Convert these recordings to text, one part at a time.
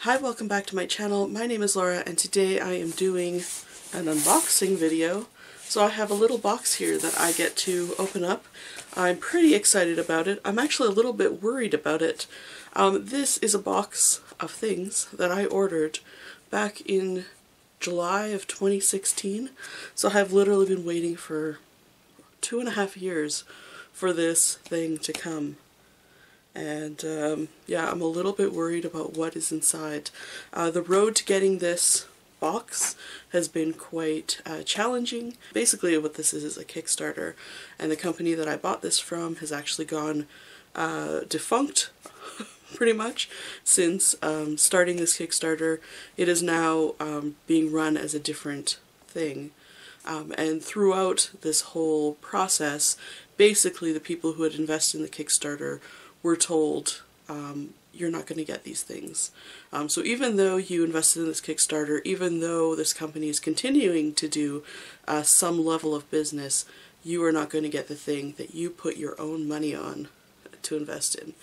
Hi, welcome back to my channel. My name is Laura and today I am doing an unboxing video. So I have a little box here that I get to open up. I'm pretty excited about it. I'm actually a little bit worried about it. This is a box of things that I ordered back in July of 2016. So I have literally been waiting for 2.5 years for this thing to come. And yeah, I'm a little bit worried about what is inside. The road to getting this box has been quite challenging. Basically what this is a Kickstarter, and the company that I bought this from has actually gone defunct pretty much since starting this Kickstarter. It is now being run as a different thing. And throughout this whole process, basically the people who had invested in the Kickstarter were told, you're not going to get these things. So even though you invested in this Kickstarter, even though this company is continuing to do some level of business, you are not going to get the thing that you put your own money on to invest in.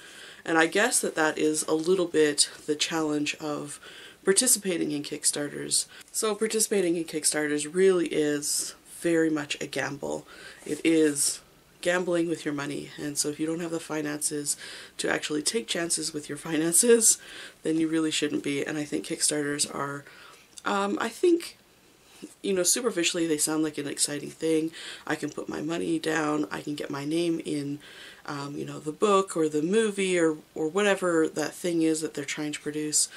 And I guess that is a little bit the challenge of participating in Kickstarters. So participating in Kickstarters really is very much a gamble. It is gambling with your money, and so if you don't have the finances to actually take chances with your finances, then you really shouldn't be. And I think Kickstarters are, I think, you know, superficially they sound like an exciting thing. I can put my money down, I can get my name in, you know, the book or the movie or whatever that thing is that they're trying to produce.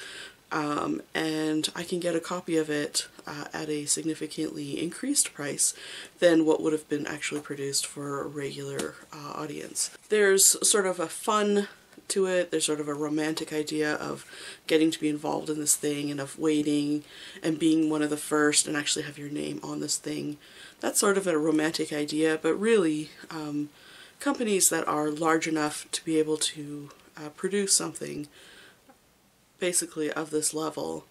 And I can get a copy of it at a significantly increased price than what would have been actually produced for a regular audience. There's sort of a fun to it, there's sort of a romantic idea of getting to be involved in this thing and of waiting and being one of the first and actually have your name on this thing. That's sort of a romantic idea, but really companies that are large enough to be able to produce something basically of this level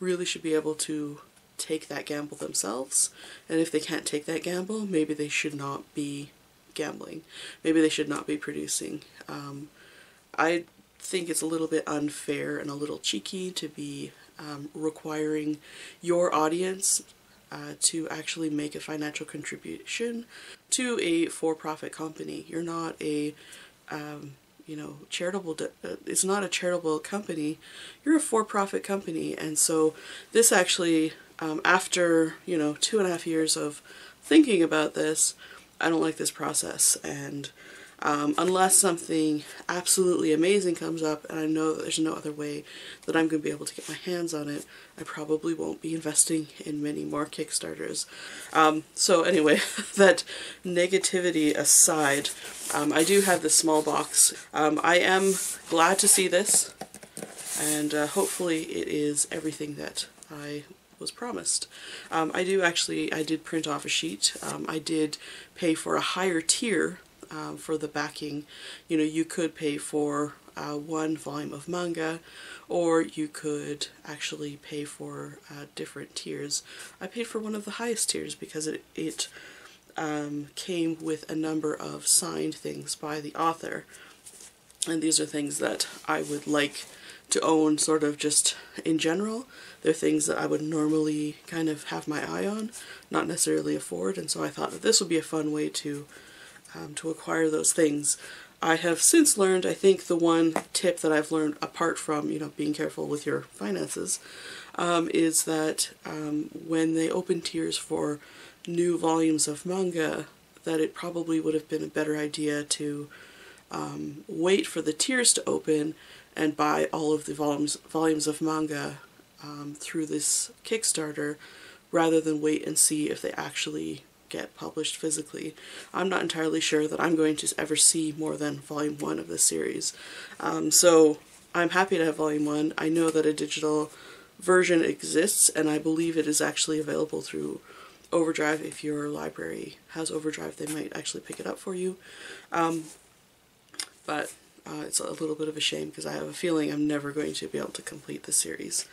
really should be able to take that gamble themselves. And if they can't take that gamble, maybe they should not be gambling. Maybe they should not be producing. I think it's a little bit unfair and a little cheeky to be requiring your audience to actually make a financial contribution to a for-profit company. You're not a you know, charitable, it's not a charitable company, you're a for-profit company. And so this actually, after, you know, 2.5 years of thinking about this, I don't like this process. And unless something absolutely amazing comes up, and I know that there's no other way that I'm going to be able to get my hands on it, I probably won't be investing in many more Kickstarters. So anyway, that negativity aside, I do have this small box. I am glad to see this, and hopefully it is everything that I was promised. I did print off a sheet. I did pay for a higher tier for the backing. You know, you could pay for one volume of manga, or you could actually pay for different tiers. I paid for one of the highest tiers because it came with a number of signed things by the author, and these are things that I would like to own sort of just in general. They're things that I would normally kind of have my eye on, not necessarily afford, and so I thought that this would be a fun way to acquire those things. I have since learned, I think the one tip that I've learned apart from, you know, being careful with your finances, is that when they open tiers for new volumes of manga, that it probably would have been a better idea to wait for the tiers to open and buy all of the volumes of manga through this Kickstarter, rather than wait and see if they actually get published physically. I'm not entirely sure that I'm going to ever see more than volume 1 of this series. So I'm happy to have volume 1. I know that a digital version exists, and I believe it is actually available through Overdrive. If your library has Overdrive, they might actually pick it up for you. But it's a little bit of a shame because I have a feeling I'm never going to be able to complete the series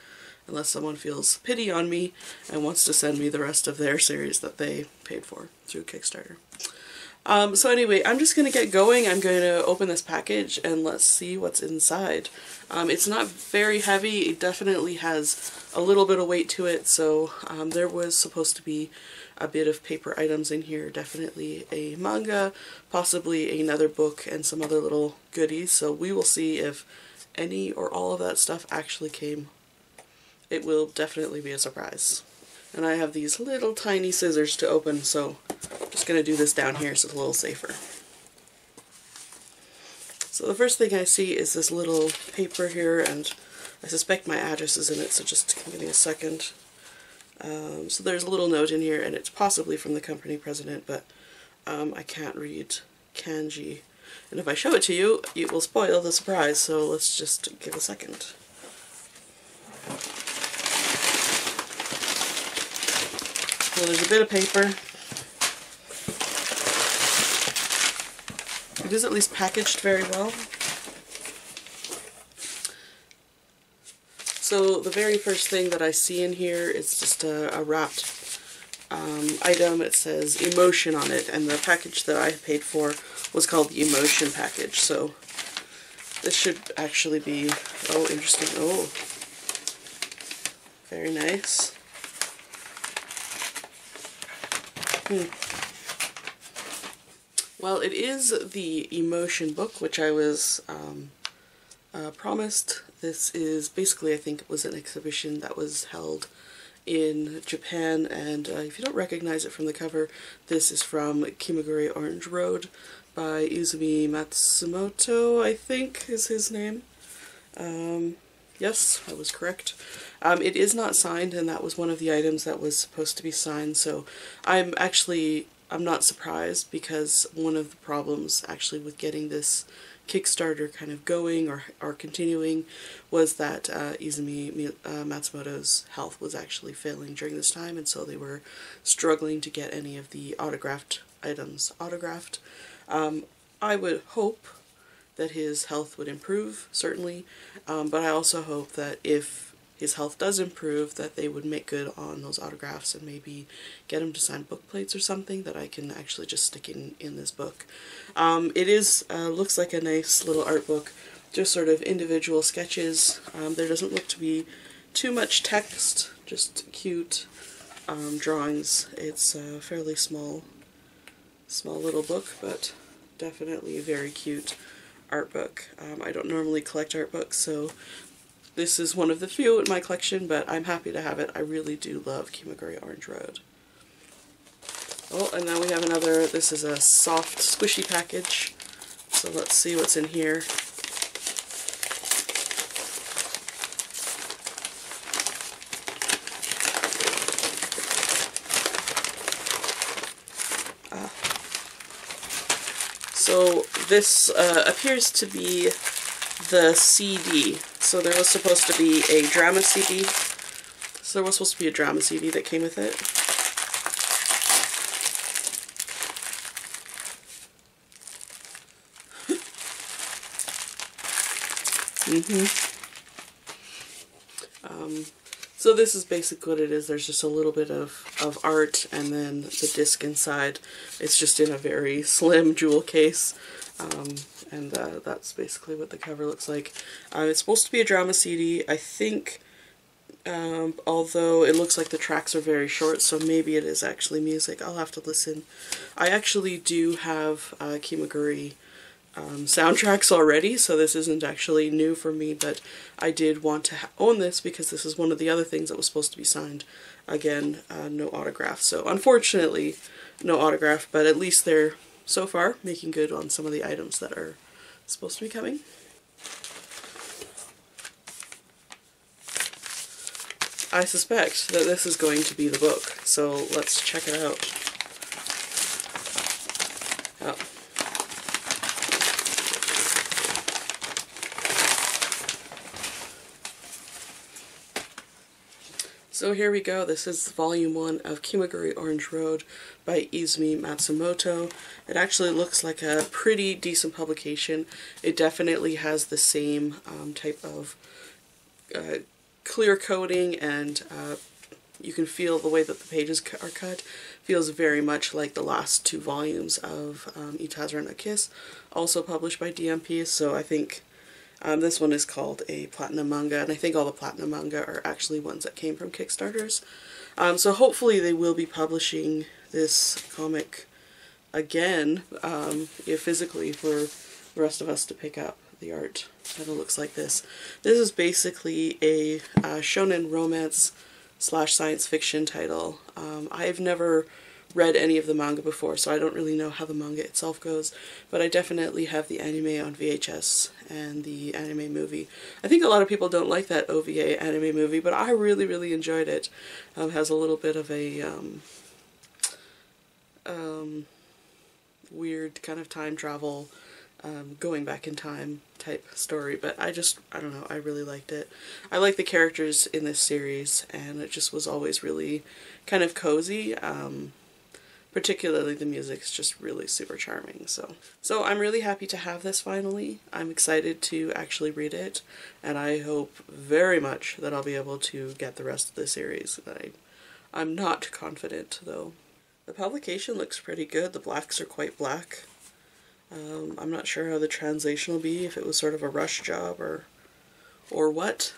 unless someone feels pity on me and wants to send me the rest of their series that they paid for through Kickstarter. So anyway, I'm just going to get going. I'm going to open this package and let's see what's inside. It's not very heavy. It definitely has a little bit of weight to it, so there was supposed to be a bit of paper items in here. Definitely a manga, possibly another book, and some other little goodies. So we will see if any or all of that stuff actually came. It will definitely be a surprise. And I have these little tiny scissors to open, so I'm just going to do this down here so it's a little safer. So the first thing I see is this little paper here, and I suspect my address is in it, so just give me a second. So there's a little note in here, and it's possibly from the company president, but I can't read kanji. And if I show it to you, it will spoil the surprise, so let's just give a second. So there's a bit of paper. It is at least packaged very well. So the very first thing that I see in here is just a wrapped item. It says emotion on it, and the package that I paid for was called the emotion package. So this should actually be, oh, interesting. Oh, very nice. Well, it is the emotion book, which I was promised. This is basically, I think it was an exhibition that was held in Japan, and if you don't recognize it from the cover, this is from Kimagure Orange Road by Izumi Matsumoto, I think is his name. Yes, I was correct. It is not signed, and that was one of the items that was supposed to be signed, so I'm not surprised, because one of the problems actually with getting this Kickstarter kind of going or continuing was that Izumi Matsumoto's health was actually failing during this time, and so they were struggling to get any of the autographed items autographed. I would hope that his health would improve, certainly, but I also hope that if his health does improve, that they would make good on those autographs and maybe get him to sign book plates or something that I can actually just stick in this book. It is looks like a nice little art book, just sort of individual sketches. There doesn't look to be too much text, just cute drawings. It's a fairly small little book, but definitely a very cute art book. I don't normally collect art books, so this is one of the few in my collection, but I'm happy to have it. I really do love Kimagure Orange Road. Oh, and now we have another, this is a soft, squishy package, so let's see what's in here. So this appears to be the CD. So there was supposed to be a drama CD. So there was supposed to be a drama CD that came with it. So this is basically what it is. There's just a little bit of art, and then the disc inside. It's just in a very slim jewel case. And that's basically what the cover looks like. It's supposed to be a drama CD, I think, although it looks like the tracks are very short, so maybe it is actually music. I'll have to listen. I actually do have Kimagure soundtracks already, so this isn't actually new for me, but I did want to own this because this is one of the other things that was supposed to be signed. Again, no autograph. So unfortunately, no autograph, but at least they're, so far, making good on some of the items that are supposed to be coming. I suspect that this is going to be the book, so let's check it out. Oh. So here we go. This is volume 1 of Kimagure Orange Road by Izumi Matsumoto. It actually looks like a pretty decent publication. It definitely has the same type of clear coating and you can feel the way that the pages are cut feels very much like the last 2 volumes of Itazura no Kiss, also published by DMP. So I think this one is called a platinum manga, and I think all the platinum manga are actually ones that came from Kickstarters. So hopefully they will be publishing this comic again, physically, for the rest of us to pick up. The art kind of looks like this. This is basically a shonen romance / science fiction title. I've never read any of the manga before, so I don't really know how the manga itself goes, but I definitely have the anime on VHS and the anime movie. I think a lot of people don't like that OVA anime movie, but I really, really enjoyed it. It has a little bit of a weird kind of time travel, going back in time type story, but I don't know, I really liked it. I like the characters in this series, and it just was always really kind of cozy. Particularly the music's just really super charming. So I'm really happy to have this finally. I'm excited to actually read it, and I hope very much that I'll be able to get the rest of the series. I'm not confident though. The publication looks pretty good. The blacks are quite black. I'm not sure how the translation will be, if it was sort of a rush job or what.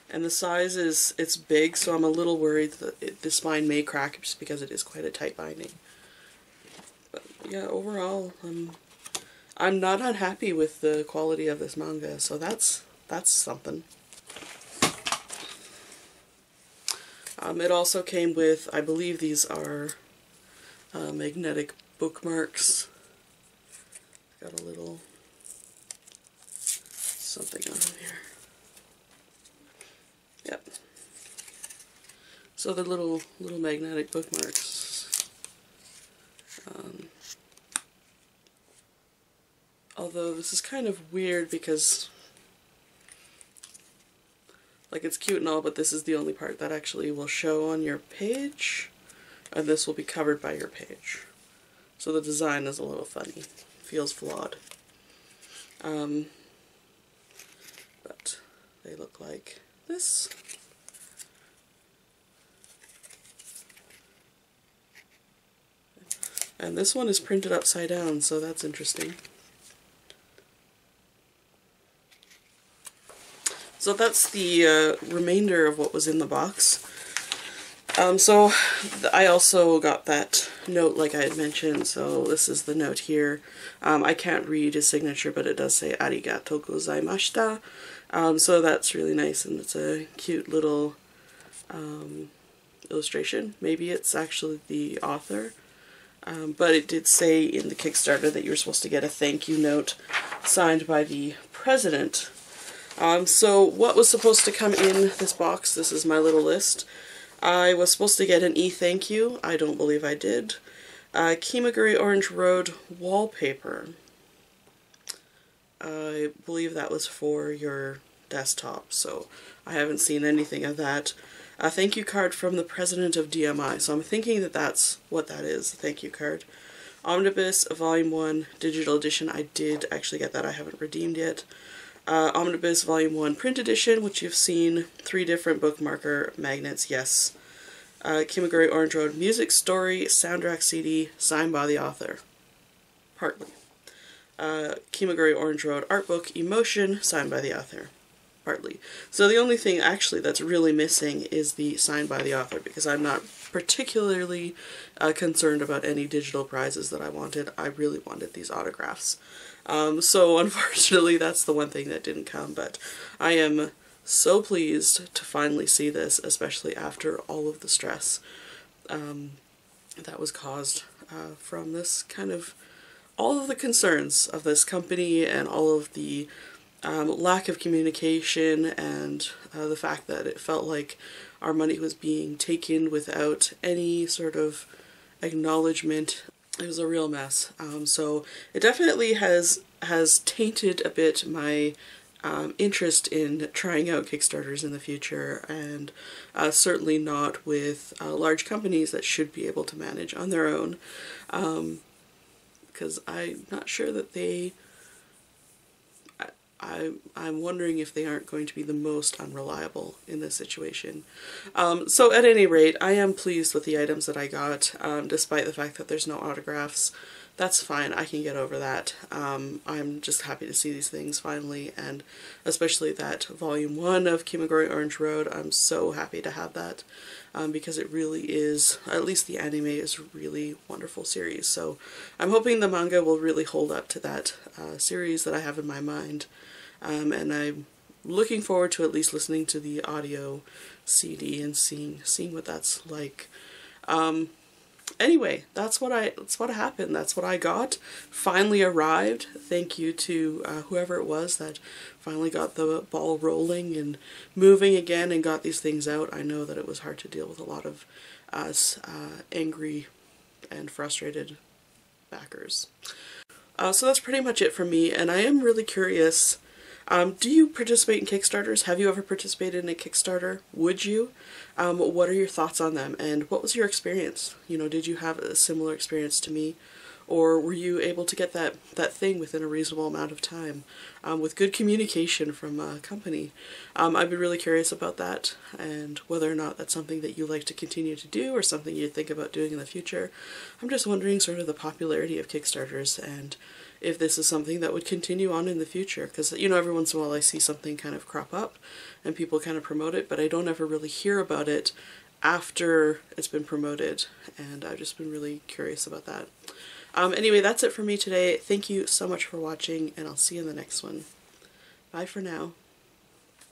And the size it's big, so I'm a little worried that the spine may crack just because it is quite a tight binding. But yeah, overall, I'm not unhappy with the quality of this manga, so that's something. It also came with, I believe these are magnetic bookmarks. Got a little something on here. Yep. So the little magnetic bookmarks. Although this is kind of weird because, like, it's cute and all, but this is the only part that actually will show on your page, and this will be covered by your page. So the design is a little funny. Feels flawed. But they look like this. And this one is printed upside down, so that's interesting. So that's the remainder of what was in the box. So I also got that note like I had mentioned, so this is the note here. I can't read his signature, but it does say arigatou gozaimashita. So that's really nice, and it's a cute little illustration. Maybe it's actually the author. But it did say in the Kickstarter that you were supposed to get a thank you note signed by the president. So what was supposed to come in this box? This is my little list. I was supposed to get an e-thank you. I don't believe I did. Kimagure Orange Road wallpaper. I believe that was for your desktop, so I haven't seen anything of that. A thank you card from the president of DMI, so I'm thinking that that's what that is, a thank you card. Omnibus Volume 1 Digital Edition, I did actually get that, I haven't redeemed yet. Omnibus Volume 1 Print Edition, which you've seen, 3 different bookmarker magnets, yes. Kimagure Orange Road Music Story Soundtrack CD, signed by the author. Partly. Kimagure Orange Road Art Book Emotion, signed by the author. Partly. So the only thing actually that's really missing is the signed by the author, because I'm not particularly concerned about any digital prizes that I wanted. I really wanted these autographs. So unfortunately that's the one thing that didn't come, but I am so pleased to finally see this, especially after all of the stress that was caused from this kind of, all of the concerns of this company and all of the lack of communication and the fact that it felt like our money was being taken without any sort of acknowledgement. It was a real mess. So it definitely has tainted a bit my interest in trying out Kickstarters in the future, and certainly not with large companies that should be able to manage on their own, because I'm not sure that I'm wondering if they aren't going to be the most unreliable in this situation. So at any rate, I am pleased with the items that I got, despite the fact that there's no autographs. That's fine, I can get over that. I'm just happy to see these things finally, and especially that Volume 1 of Kimagure Orange Road. I'm so happy to have that, because it really is, at least the anime is a really wonderful series. So I'm hoping the manga will really hold up to that series that I have in my mind. And I'm looking forward to at least listening to the audio CD and seeing what that's like. Anyway, that's what happened. That's what I got. Finally arrived. Thank you to whoever it was that finally got the ball rolling and moving again and got these things out. I know that it was hard to deal with a lot of us angry and frustrated backers. So that's pretty much it for me, and I am really curious. Do you participate in Kickstarters? Have you ever participated in a Kickstarter? Would you? What are your thoughts on them, and what was your experience? You know, did you have a similar experience to me? Or were you able to get that thing within a reasonable amount of time, with good communication from a company? I'd be really curious about that, and whether or not that's something that you like to continue to do or something you'd think about doing in the future. I'm just wondering sort of the popularity of Kickstarters and if this is something that would continue on in the future, because, you know, every once in a while I see something kind of crop up and people kind of promote it, but I don't ever really hear about it after it's been promoted, and I've just been really curious about that. Anyway, that's it for me today. Thank you so much for watching, and I'll see you in the next one. Bye for now.